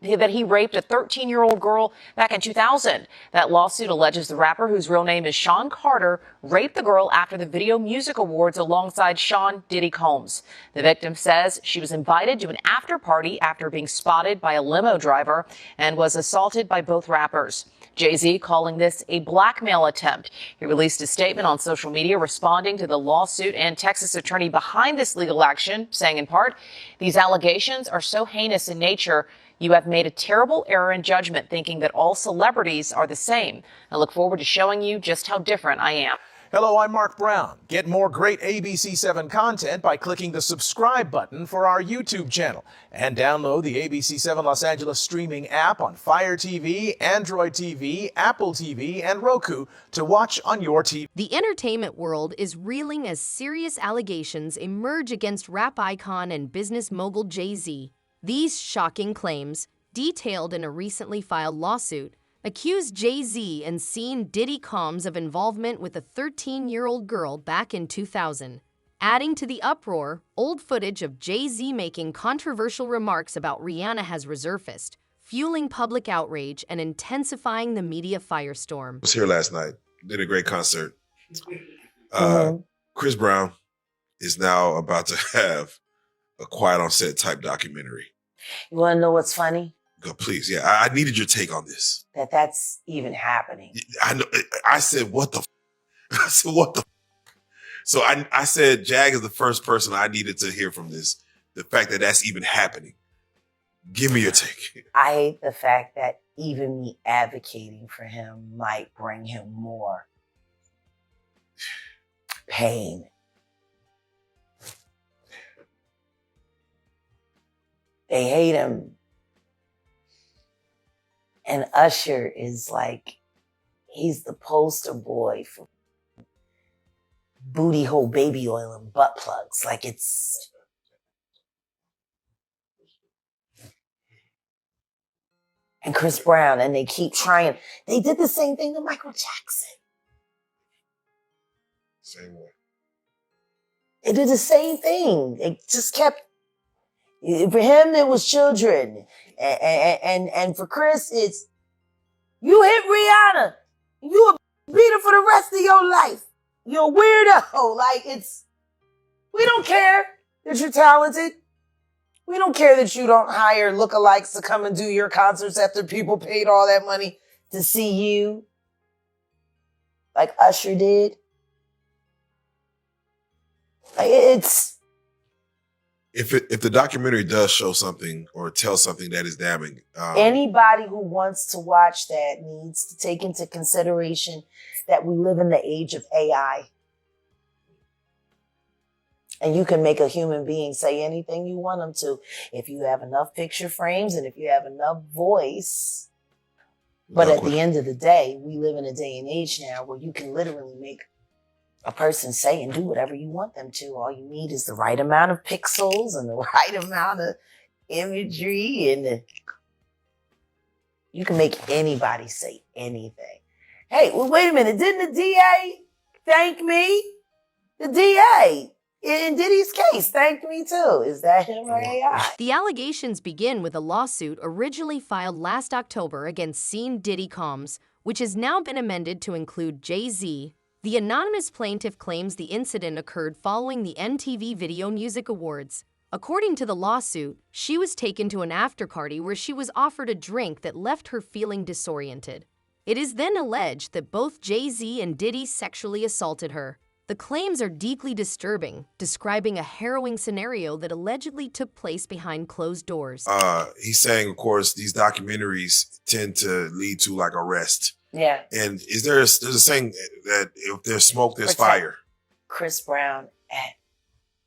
that he raped a 13-year-old girl back in 2000. That lawsuit alleges the rapper, whose real name is Sean Carter, raped the girl after the Video Music Awards alongside Sean Diddy Combs. The victim says she was invited to an after party after being spotted by a limo driver and was assaulted by both rappers. Jay-Z calling this a blackmail attempt. He released a statement on social media responding to the lawsuit and Texas attorney behind this legal action, saying in part, "These allegations are so heinous in nature. You have made a terrible error in judgment thinking that all celebrities are the same. I look forward to showing you just how different I am." Hello, I'm Mark Brown. Get more great ABC7 content by clicking the subscribe button for our YouTube channel and download the ABC7 Los Angeles streaming app on Fire TV, Android TV, Apple TV, and Roku to watch on your TV. The entertainment world is reeling as serious allegations emerge against rap icon and business mogul Jay-Z. These shocking claims, detailed in a recently filed lawsuit, accuse Jay-Z and Sean Diddy Combs of involvement with a 13-year-old girl back in 2000. Adding to the uproar, old footage of Jay-Z making controversial remarks about Rihanna has resurfaced, fueling public outrage and intensifying the media firestorm. I was here last night, did a great concert. Chris Brown is now about to have a Quiet on Set type documentary. You want to know what's funny? Go, please, yeah. I needed your take on this. That's even happening. I know. I said, what the? I said, what the? So I said, Jag is the first person I needed to hear from this. The fact that that's even happening. Give me your take. I hate the fact that even me advocating for him might bring him more pain. They hate him. And Usher is like, he's the poster boy for booty hole baby oil and butt plugs. Like it's... And Chris Brown, and they keep trying. They did the same thing to Michael Jackson. Same way. They did the same thing. They just kept... For him, it was children. And for Chris, it's, you hit Rihanna. You a beat her for the rest of your life. You're a weirdo. Like, it's, we don't care that you're talented. We don't care that you don't hire lookalikes to come and do your concerts after people paid all that money to see you. Like Usher did. Like, it's... If the documentary does show something or tell something that is damning, anybody who wants to watch that needs to take into consideration that we live in the age of AI. And you can make a human being say anything you want them to if you have enough picture frames and if you have enough voice. But at the end of the day, we live in a day and age now where you can literally make a person say and do whatever you want them to. All you need is the right amount of pixels and the right amount of imagery, and you can make anybody say anything. Hey, well, wait a minute. Didn't the DA thank me? The DA in Diddy's case thanked me too. Is that him or AI? The allegations begin with a lawsuit originally filed last October against Sean Diddy Combs, which has now been amended to include Jay-Z. The anonymous plaintiff claims the incident occurred following the MTV Video Music Awards. According to the lawsuit, she was taken to an after-party where she was offered a drink that left her feeling disoriented. It is then alleged that both Jay-Z and Diddy sexually assaulted her. The claims are deeply disturbing, describing a harrowing scenario that allegedly took place behind closed doors. He's saying, of course, these documentaries tend to lead to like arrest. Yeah. And there's a saying that if there's smoke, there's fire. Chris Brown at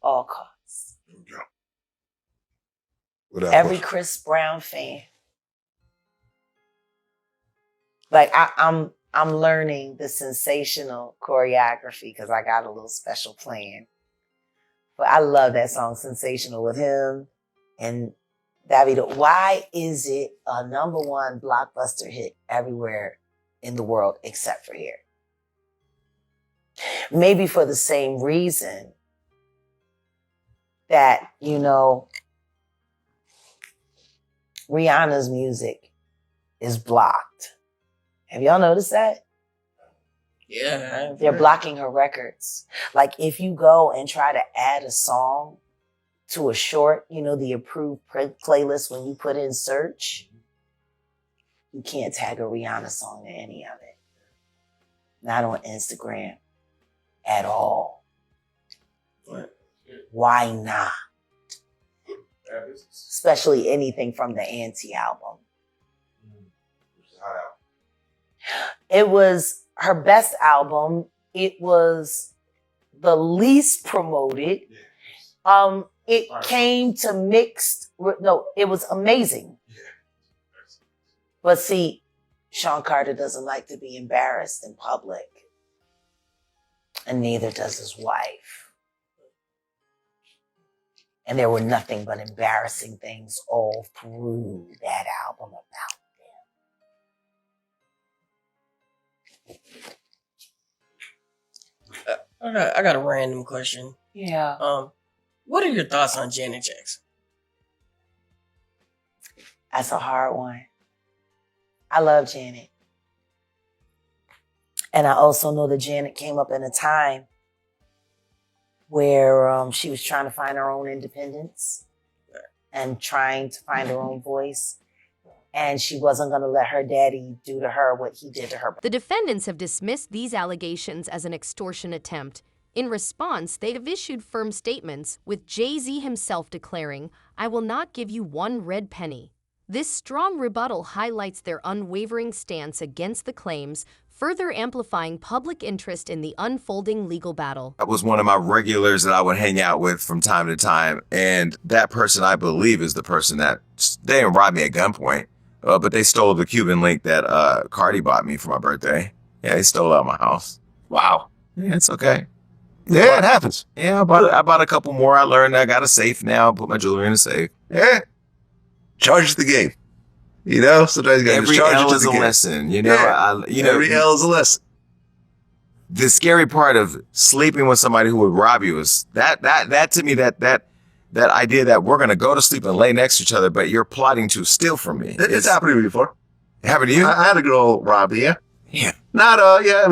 all costs. There we go. Every Chris Brown fan. Like I'm learning the sensational choreography because I got a little special plan. But I love that song Sensational with him and Davido. Why is it a #1 blockbuster hit everywhere in the world except for here? Maybe for the same reason that, Rihanna's music is blocked. Have y'all noticed that? Yeah. They're blocking her records. Like if you go and try to add a song to a short, the approved playlist when you put in search, you can't tag a Rihanna song to any of it. Not on Instagram at all. What? Why not? Especially anything from the Auntie album. It was her best album. It was the least promoted. It came to mixed. No, it was amazing. But see, Sean Carter doesn't like to be embarrassed in public. And neither does his wife. And there were nothing but embarrassing things all through that album about them. I got a random question. Yeah. What are your thoughts on Janet Jackson? That's a hard one. I love Janet. And I also know that Janet came up in a time where she was trying to find her own independence and trying to find her own voice. And she wasn't going to let her daddy do to her what he did to her. The defendants have dismissed these allegations as an extortion attempt. In response, they have issued firm statements, with Jay-Z himself declaring, "I will not give you one red penny." This strong rebuttal highlights their unwavering stance against the claims, further amplifying public interest in the unfolding legal battle. That was one of my regulars that I would hang out with from time to time, and that person, I believe, is the person that they didn't rob me at gunpoint, but they stole the Cuban link that Cardi bought me for my birthday. Yeah, they stole it out of my house. Wow. Yeah, it's okay. Yeah, it happens. Yeah, I bought a couple more. I learned I got a safe now. Put my jewelry in a safe. Yeah. Charge the game. Sometimes you got to Every charge L it to is the a game. lesson. Yeah. Every L is a lesson. The scary part of sleeping with somebody who would rob you is that to me, that idea that we're going to go to sleep and lay next to each other, but you're plotting to steal from me. It's happened to me before. It happened to you? I had a girl rob me, yeah. Yeah.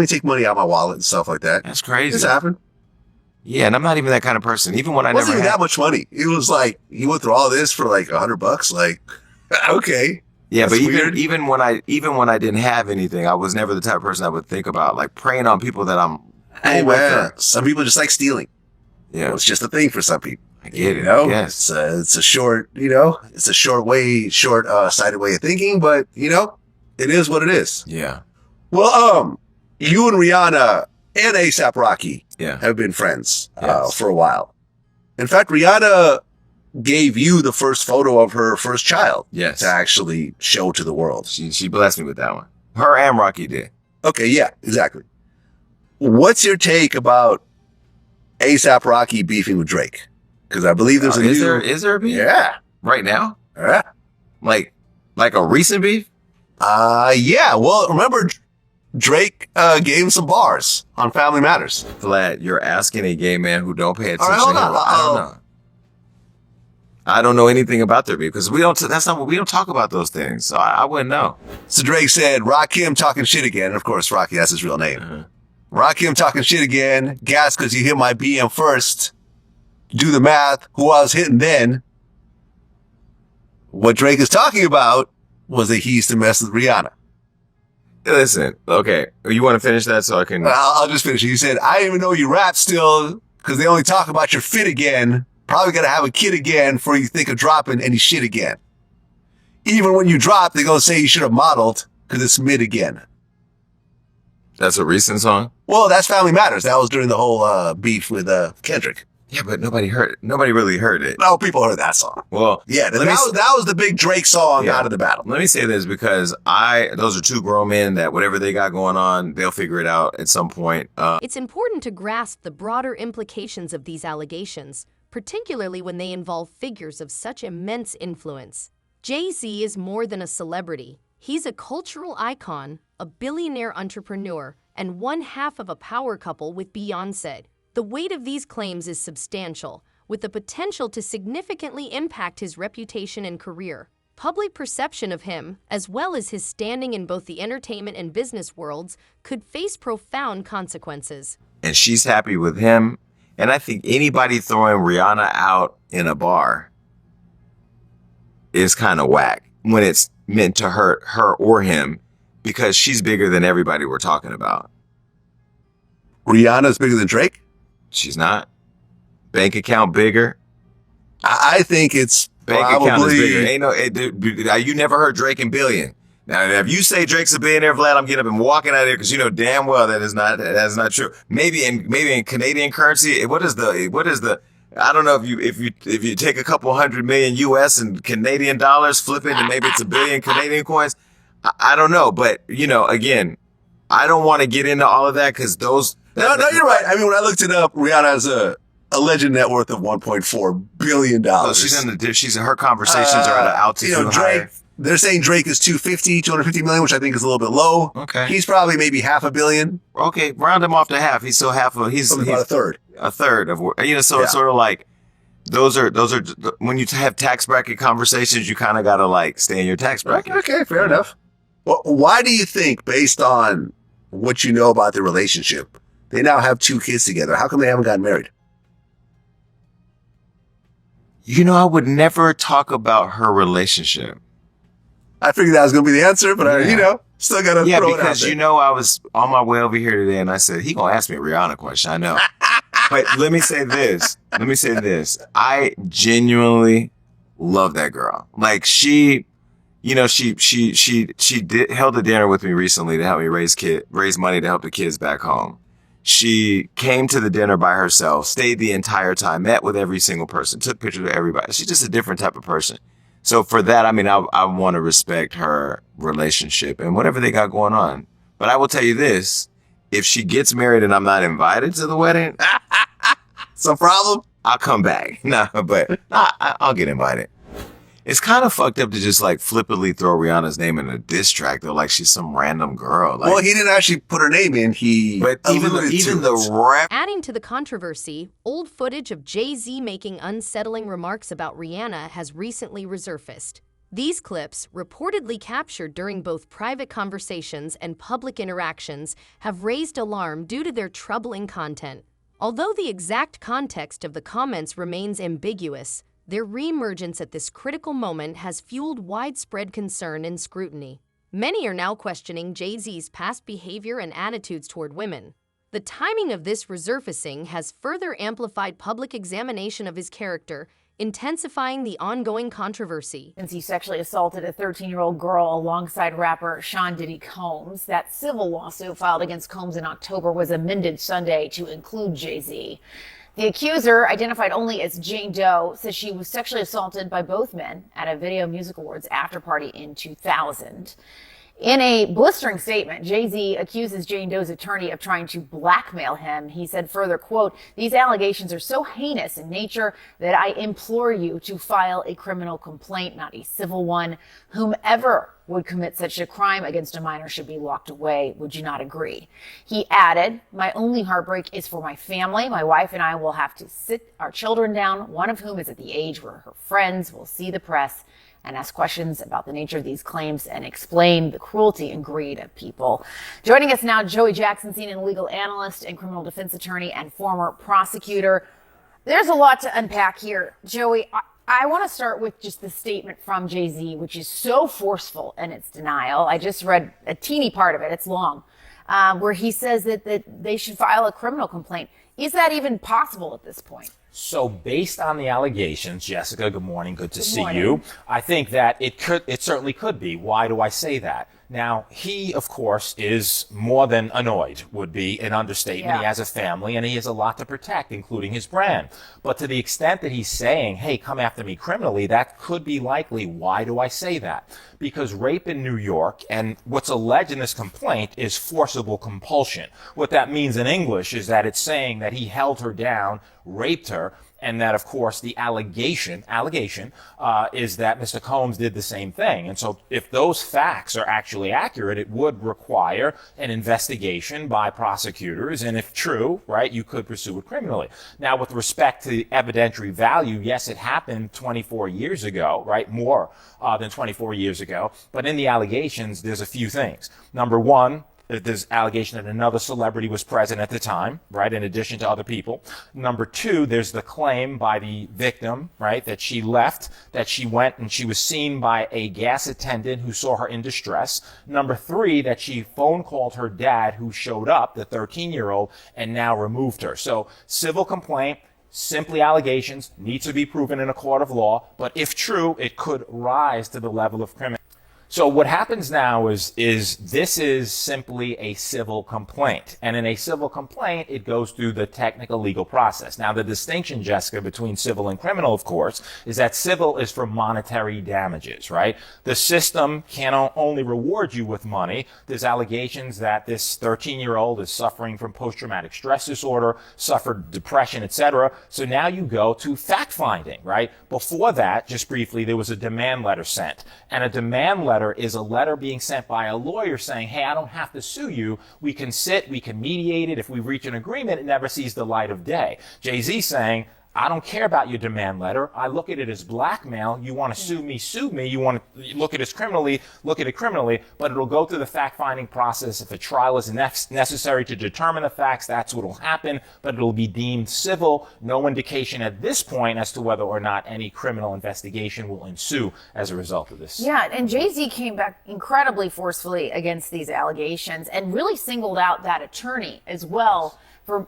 Take money out of my wallet and stuff like that. That's crazy. It's happened. Yeah, and I'm not even that kind of person. Even when I It wasn't never even had that much money. It was like, he went through all this for like $100. Like, okay. Yeah, That's but weird. even when I didn't have anything, I was never the type of person that would think about like preying on people that I'm. Hey, with man. them. Some people just like stealing. Yeah, It's just a thing for some people. I get it. It's Yes. a short, it's a short-sighted way of thinking, but it is what it is. Yeah. Well, you and Rihanna and A$AP Rocky Yeah. have been friends Yes. for a while. In fact, Rihanna gave you the first photo of her first child Yes. to actually show to the world. She blessed me with that one. Her and Rocky did. Okay, yeah, exactly. What's your take about A$AP Rocky beefing with Drake? Because I believe there's a is new... there a beef? Yeah. Right now? Yeah. Like a recent beef? Yeah. Well, remember, Drake gave him some bars on Family Matters. Vlad, you're asking a gay man who don't pay attention. All right, hold on. I don't know. I don't know anything about their beef because we don't talk about those things. So I wouldn't know. So Drake said, Rakim talking shit again. And of course, Rocky, that's his real name. Uh-huh. Rakim talking shit again. Gas because you hit my BM first. Do the math. Who I was hitting then. What Drake is talking about was that he used to mess with Rihanna. Listen, okay. You want to finish that so I can... I'll just finish it. He said, I didn't even know you rap still because they only talk about your fit again. Probably got to have a kid again before you think of dropping any shit again. Even when you drop, they're going to say you should have modeled because it's mid again. That's a recent song? Well, that's Family Matters. That was during the whole beef with Kendrick. Yeah, but nobody really heard it. No, people heard that song. Well, Yeah, that was the big Drake song Yeah. out of the battle. let me say this because those are two grown men that whatever they got going on, they'll figure it out at some point. It's important to grasp the broader implications of these allegations, particularly when they involve figures of such immense influence. Jay-Z is more than a celebrity. He's a cultural icon, a billionaire entrepreneur, and one half of a power couple with Beyoncé. The weight of these claims is substantial, with the potential to significantly impact his reputation and career. Public perception of him, as well as his standing in both the entertainment and business worlds, could face profound consequences. And she's happy with him. And I think anybody throwing Rihanna out in a bar is kind of whack when it's meant to hurt her or him, because she's bigger than everybody we're talking about. Rihanna's bigger than Drake? She's not. Bank account bigger. I think it's Bank probably... account is bigger. Ain't no, you never heard Drake in billion. Now, if you say Drake's a billionaire, Vlad, I'm getting up and walking out of here because you know damn well that's not true. Maybe in Canadian currency, what is the I don't know if you take a couple $100 million US and Canadian dollars, flip it, and maybe it's $1 billion Canadian coins. I don't know, but you know, again, I don't want to get into all of that because those. No, you're right. I mean, when I looked it up, Rihanna has a alleged net worth of $1.4 billion. So she's her conversations are at an altitude Drake, higher. They're saying Drake is 250 million, which I think is a little bit low. Okay. He's probably maybe $500 million. Okay, round him off to half. He's still half of, he's Probably about a third. A third of, you know, so it's sort of like, those are, when you have tax bracket conversations, you kind of got to like stay in your tax bracket. Okay, fair enough. Well, why do you think, based on what you know about their relationship, they now have 2 kids together? How come they haven't gotten married? You know, I would never talk about her relationship. I figured that was going to be the answer, but still got to throw it out there. Yeah, because you know, I was on my way over here today and I said, he going to ask me a Rihanna question. I know. But let me say this. I genuinely love that girl. Like she, you know, she held a dinner with me recently to help me raise money to help the kids back home. She came to the dinner by herself, stayed the entire time, met with every single person, took pictures of everybody. She's just a different type of person. So for that, I mean, I want to respect her relationship and whatever they got going on. But I will tell you this, if she gets married and I'm not invited to the wedding, some problem? I'll come back. I'll get invited. It's kind of fucked up to just like flippantly throw Rihanna's name in a diss track though, like she's some random girl. Like, well, he didn't actually put her name in. But even the rap. Adding to the controversy, old footage of Jay-Z making unsettling remarks about Rihanna has recently resurfaced. These clips, reportedly captured during both private conversations and public interactions, have raised alarm due to their troubling content. Although the exact context of the comments remains ambiguous, their reemergence at this critical moment has fueled widespread concern and scrutiny. Many are now questioning Jay-Z's past behavior and attitudes toward women. The timing of this resurfacing has further amplified public examination of his character, intensifying the ongoing controversy. Since he sexually assaulted a 13-year-old girl alongside rapper Sean Diddy Combs, that civil lawsuit filed against Combs in October was amended Sunday to include Jay-Z. The accuser, identified only as Jane Doe, says she was sexually assaulted by both men at a Video Music Awards after party in 2000. In a blistering statement, Jay-Z accuses Jane Doe's attorney of trying to blackmail him. He said further, quote, "These allegations are so heinous in nature that I implore you to file a criminal complaint, not a civil one. Whomever would commit such a crime against a minor should be locked away. Would you not agree?" He added, "My only heartbreak is for my family. My wife and I will have to sit our children down, one of whom is at the age where her friends will see the press and ask questions about the nature of these claims and explain the cruelty and greed of people." Joining us now, Joey Jackson, CNN legal analyst and criminal defense attorney and former prosecutor. There's a lot to unpack here. Joey, I want to start with just the statement from Jay-Z, which is so forceful in its denial. I just read a teeny part of it. It's long, where he says that they should file a criminal complaint. Is that even possible at this point? So based on the allegations, Jessica, good morning. Good to see you. I think that it certainly could be. Why do I say that? Now, he, of course, is more than annoyed, would be an understatement. Yeah. He has a family and he has a lot to protect, including his brand. But to the extent that he's saying, hey, come after me criminally, that could be likely. Why do I say that? Because rape in New York, and what's alleged in this complaint, is forcible compulsion. What that means in English is that it's saying that he held her down, raped her, and that, of course, the allegation is that Mr. Combs did the same thing. And so if those facts are actually accurate, it would require an investigation by prosecutors. And if true, right, you could pursue it criminally. Now, with respect to the evidentiary value, yes, it happened 24 years ago, right, more than 24 years ago. But in the allegations, there's a few things. Number one, there's allegation that another celebrity was present at the time, right, in addition to other people. Number two, there's the claim by the victim, right, that she left, that she went and she was seen by a gas attendant who saw her in distress. Number three, that she phone called her dad, who showed up, the 13-year-old, and now removed her. So civil complaint, simply allegations, need to be proven in a court of law, but if true, it could rise to the level of criminal. So what happens now is this is simply a civil complaint. And in a civil complaint, it goes through the technical legal process. Now, the distinction, Jessica, between civil and criminal, of course, is that civil is for monetary damages, right? The system can only reward you with money. There's allegations that this 13-year-old is suffering from post-traumatic stress disorder, suffered depression, etc. So now you go to fact-finding, right? Before that, just briefly, there was a demand letter sent. And a demand letter is a letter being sent by a lawyer saying, hey, I don't have to sue you. We can sit, we can mediate it. If we reach an agreement, it never sees the light of day. Jay-Z saying, I don't care about your demand letter. I look at it as blackmail. You want to sue me, sue me. You want to look at it criminally, look at it criminally, but it'll go through the fact-finding process. If a trial is necessary to determine the facts, that's what will happen, but it'll be deemed civil. No indication at this point as to whether or not any criminal investigation will ensue as a result of this. Yeah, and Jay-Z came back incredibly forcefully against these allegations and really singled out that attorney as well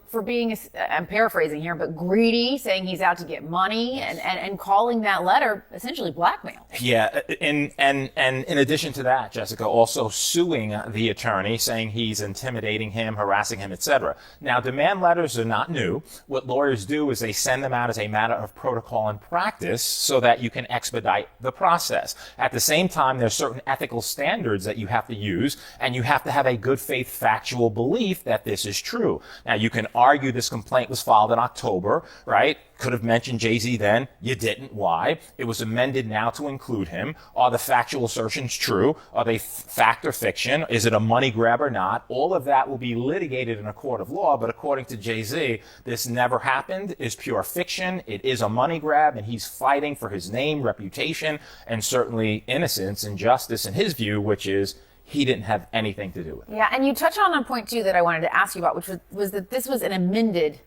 for being, I'm paraphrasing here, but greedy, saying he's out to get money, and calling that letter essentially blackmail. Yeah, and in addition to that, Jessica, also suing the attorney, saying he's intimidating him, harassing him, etc. Now, demand letters are not new. What lawyers do is they send them out as a matter of protocol and practice so that you can expedite the process. At the same time, there's certain ethical standards that you have to use, and you have to have a good faith factual belief that this is true. Now, you can argue this complaint was filed in October, right? Could have mentioned Jay-Z then. You didn't. Why? It was amended now to include him. Are the factual assertions true? Are they fact or fiction? Is it a money grab or not? All of that will be litigated in a court of law, but according to Jay-Z, this never happened, is pure fiction. It is a money grab, and he's fighting for his name, reputation, and certainly innocence and justice in his view, which is he didn't have anything to do with it. Yeah, and you touch on a point, too, that I wanted to ask you about, which was that this was an amendment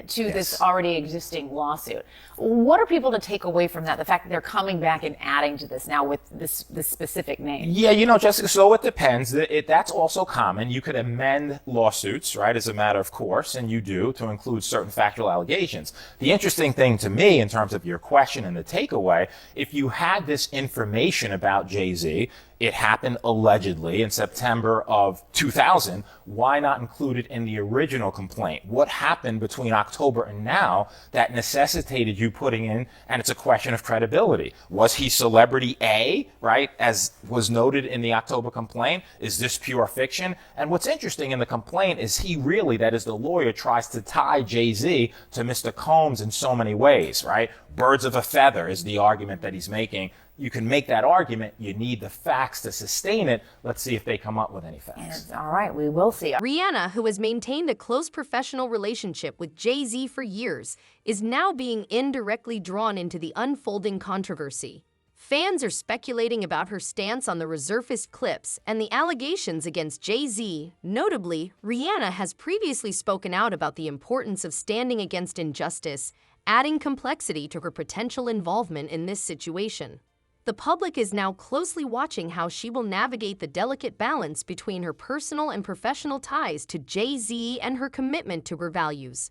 to this already existing lawsuit. What are people to take away from that? The fact that they're coming back and adding to this now with this specific name? Yeah, Jessica, so it depends. That's also common. You could amend lawsuits, right, as a matter of course, and you do, to include certain factual allegations. The interesting thing to me, in terms of your question and the takeaway, if you had this information about Jay-Z, it happened allegedly in September of 2000. Why not include it in the original complaint? What happened between October and now that necessitated you putting in, and it's a question of credibility. Was he celebrity A, right, as was noted in the October complaint? Is this pure fiction? And what's interesting in the complaint is he really, that is the lawyer, tries to tie Jay-Z to Mr. Combs in so many ways, right? Birds of a feather is the argument that he's making. You can make that argument. You need the facts to sustain it. Let's see if they come up with any facts. All right, we will see. Rihanna, who has maintained a close professional relationship with Jay-Z for years, is now being indirectly drawn into the unfolding controversy. Fans are speculating about her stance on the resurfaced clips and the allegations against Jay-Z. Notably, Rihanna has previously spoken out about the importance of standing against injustice, adding complexity to her potential involvement in this situation. The public is now closely watching how she will navigate the delicate balance between her personal and professional ties to Jay-Z and her commitment to her values.